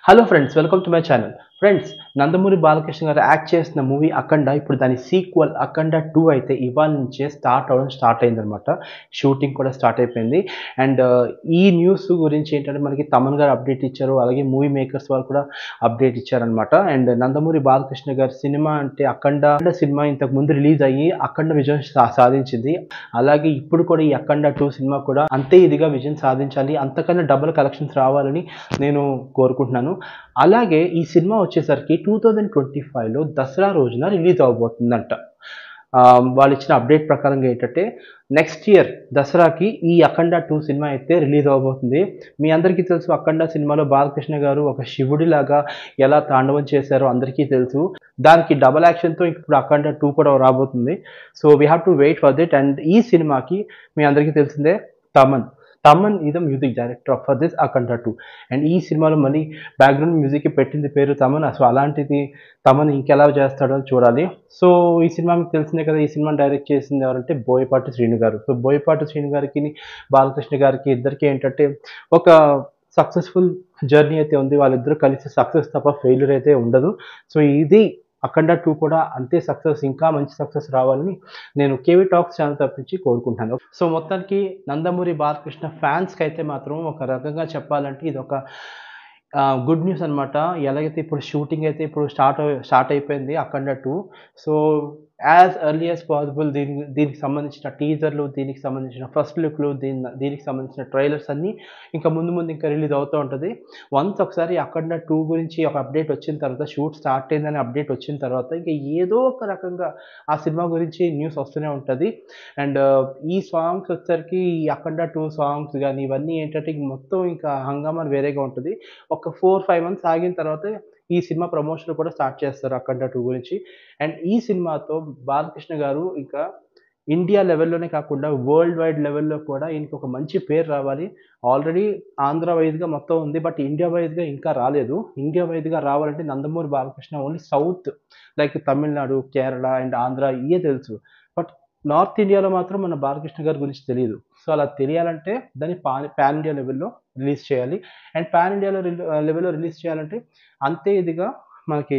Hello friends, welcome to my channel. Friends, Nandamuri Balakrishna గారు act చేసిన movie 'అఖండ' ఇప్పుడు దాని సీక్వెల్ 'అఖండ 2' అయితే ఇవాళ నుంచే స్టార్ట్ అయిందనమాట. షూటింగ్ కూడా స్టార్ట్ అయిపోయింది. అండ్ ఈ న్యూస్ గురించి ఏంటంటే మనకి తమన్ గారు అప్డేట్ ఇచ్చారు. అలాగే మూవీ మేకర్స్ వాళ్ళు కూడా అప్డేట్ ఇచ్చారనమాట. అండ్ నందమూరి బాలకృష్ణ గారి సినిమా అంటే 'అఖండ' సినిమా ఇంతకు ముందు రిలీజ్ అయ్యి అఖండ విజయం సాధించింది. అలాగే ఇప్పుడు కూడా ఈ 'అఖండ 2' సినిమా కూడా అంతే ఇదిగా విజయం సాధించాలి, అంతకన్నా డబుల్ కలెక్షన్స్ రావాలని నేను కోరుకుంటున్నాను. అలాగే ఈ సినిమా వచ్చేసరికి 2025లో దసరా రోజున రిలీజ్ అవ్వబోతుందంట. వాళ్ళు ఇచ్చిన అప్డేట్ ప్రకారంగా ఏంటంటే నెక్స్ట్ ఇయర్ దసరాకి ఈ 'అఖండ 2' సినిమా అయితే రిలీజ్ అవ్వబోతుంది. మీ అందరికీ తెలుసు 'అఖండ' సినిమాలో బాలకృష్ణ గారు ఒక శివుడిలాగా ఎలా తాండవం చేశారో అందరికీ తెలుసు. దానికి డబుల్ యాక్షన్‌తో ఇప్పుడు 'అఖండ 2' కూడా రాబోతుంది. So we have to wait for that. And ఈ సినిమాకి మీ అందరికీ తెలిసిందే Thaman. Thaman is the music director for this 'Akhanda 2'. And ఈ సినిమాలో మళ్ళీ బ్యాక్‌గ్రౌండ్ మ్యూజిక్‌కి పెట్టింది పేరు తమన్. సో అలాంటిది తమన్ ఇంకెలా చేస్తాడో చూడాలి. సో ఈ సినిమా మీకు తెలిసిందే కదా! ఈ సినిమాని డైరెక్ట్ చేసింది ఎవరంటే బోయపాటి శ్రీను గారు. సో బోయపాటి శ్రీను గారికి, బాలకృష్ణ గారికి ఇద్దరికీ ఏంటంటే ఒక సక్సెస్‌ఫుల్ జర్నీ అయితే ఉంది. వాళ్ళిద్దరూ కలిసి సక్సెస్ తప్ప ఫెయిల్యూర్ అయితే ఉండదు. సో ఇది 'అఖండ 2' కూడా అంతే సక్సెస్, ఇంకా మంచి సక్సెస్ రావాలని నేను 'కేవీ టాక్స్' ఛానల్ తరపు నుంచి కోరుకుంటున్నాను. సో మొత్తానికి నందమూరి బాలకృష్ణ ఫ్యాన్స్‌కైతే మాత్రం ఒక రకంగా చెప్పాలంటే ఇదొక గుడ్ న్యూస్ అనమాట. ఎలాగైతే ఇప్పుడు షూటింగ్ అయితే ఇప్పుడు స్టార్ట్ అయిపోయింది 'అఖండ 2'. So as early as possible దీనికి సంబంధించిన టీజర్‌లు, దీనికి సంబంధించిన ఫస్ట్ లుక్‌లు, దీనికి సంబంధించిన ట్రైలర్స్ అన్నీ ఇంకా ముందు ఇంకా రిలీజ్ అవుతూ ఉంటది. వన్స్ ఒకసారి 'అఖండ 2' గురించి ఒక అప్డేట్ వచ్చిన తర్వాత, షూట్ స్టార్ట్ అయిందని అప్డేట్ వచ్చిన తర్వాత ఇంక ఏదో ఒక రకంగా ఆ సినిమా గురించి న్యూస్ వస్తూనే ఉంటది. అండ్ ఈ సాంగ్స్ వచ్చేసరికి ఈ 'అఖండ 2' సాంగ్స్ గాని ఇవన్నీ ఏంటంటే మొత్తం ఇంకా హంగామా వేరేగా ఉంటది. ఒక 4, 5 మంత్స్ ఆగిన తర్వాత ఈ సినిమా ప్రమోషన్ కూడా స్టార్ట్ చేస్తారు 'అఖండ 2' గురించి. అండ్ ఈ సినిమాతో బాలకృష్ణ గారు ఇంకా ఇండియా లెవెల్‌లోనే కాకుండా వరల్డ్ వైడ్ లెవెల్‌లో కూడా ఈయనకి ఒక మంచి పేరు రావాలి. ఆల్రెడీ ఆంధ్ర వైస్‌గా మొత్తం ఉంది. బట్ ఇండియా వైస్‌గా ఇంకా రాలేదు. ఇండియా వైస్‌గా రావాలంటే Nandamuri Balakrishna only south like Tamil Nadu, Kerala and Andhra ఇయే తెలుసు. బట్ నార్త్ ఇండియాలో మాత్రం మన బాలకృష్ణ గారి గురించి తెలీదు. సో అలా తెలియాలంటే దాన్ని పాన్ ఇండియా లెవెల్‌లో రిలీజ్ చేయాలి. అండ్ పాన్ ఇండియాలో లెవెల్‌లో రిలీజ్ చేయాలంటే అంతే ఇదిగా మనకి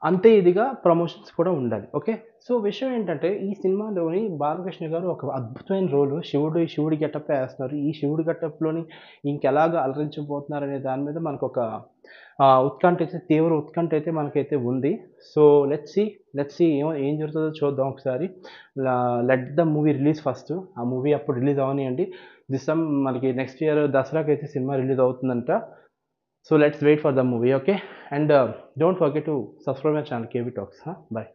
అంతే ఇదిగా ప్రమోషన్స్ కూడా ఉండాలి. ఓకే. సో విషయం ఏంటంటే ఈ సినిమాలోని బాలకృష్ణ గారు ఒక అద్భుతమైన రోలు శివుడి గెటప్పే ఏస్తున్నారు. ఈ శివుడి గెటప్‌లోని ఇంకెలాగా అలరించబోతున్నారనే దాని మీద మనకొక తీవ్ర ఉత్కంఠ అయితే మనకైతే ఉంది. సో లెట్స్ సీ ఏం జరుగుతుందో చూద్దాం ఒకసారి. Let the movie release first. ఆ మూవీ అప్పుడు రిలీజ్ అవ్వనియండి. మనకి నెక్స్ట్ ఇయర్ దసరాకైతే సినిమా రిలీజ్ అవుతుందంట. So let's wait for the movie, okay? And don't forget to subscribe my channel, KV Talks. Huh? Bye.